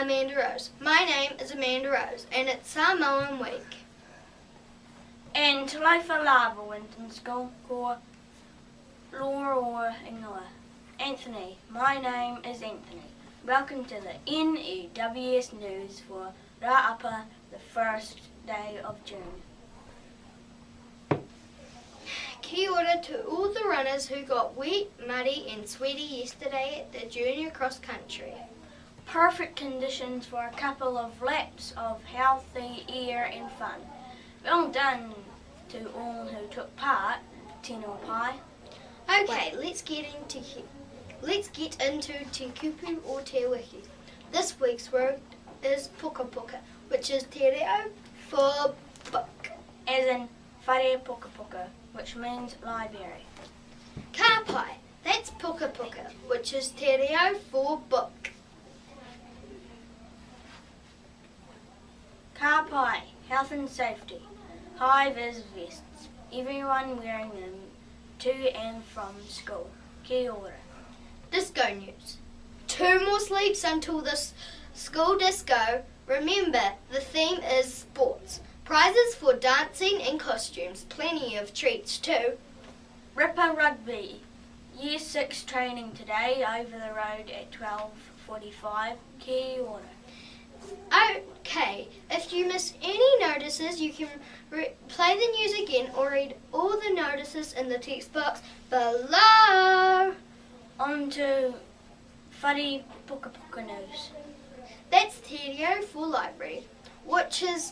Amanda Rose. My name is Amanda Rose, and it's Samoan week. And te lauwha lava Winton School ko Lor-oo ingoa. Anthony, my name is Anthony. Welcome to the N.E.W.S news for Ra'apa, the first day of June. Kia ora to all the runners who got wet, muddy and sweaty yesterday at the junior cross country. Perfect conditions for a couple of laps of healthy air and fun. Well done to all who took part, Tino Pai. Okay, let's get into te kupu or te wiki. This week's word is pukapuka, which is te reo for book. As in whare pukapuka, which means library. Ka pai, that's pukapuka, which is te reo for book. Ka pai, health and safety. High VIZ vests, everyone wearing them to and from school. Kia ora. Disco news. 2 more sleeps until the school disco. Remember, the theme is sports. Prizes for dancing and costumes. Plenty of treats too. Ripper Rugby. Year 6 training today over the road at 12:45. Kia ora. Okay, if you missed any notices, you can play the news again or read all the notices in the text box below. On to whare pukapuka news. That's te reo for library, which is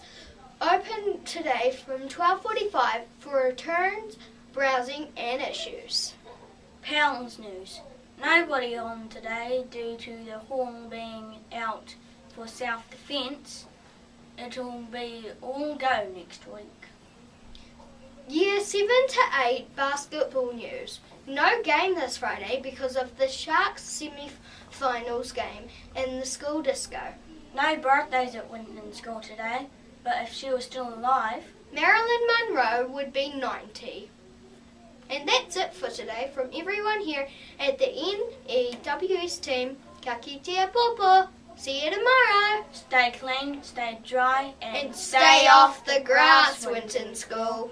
open today from 12:45 for returns, browsing and issues. Pounds news. Nobody on today due to the horn being out for self-defence. It'll be all go next week. Year 7 to 8 basketball news. No game this Friday because of the Sharks semi-finals game and the school disco. No birthdays at Winton School today, but if she was still alive, Marilyn Monroe would be 90. And that's it for today from everyone here at the N.E.W.S team. Ka kitea popo. See you tomorrow. stay clean, stay dry, And stay off the grass, Winton School.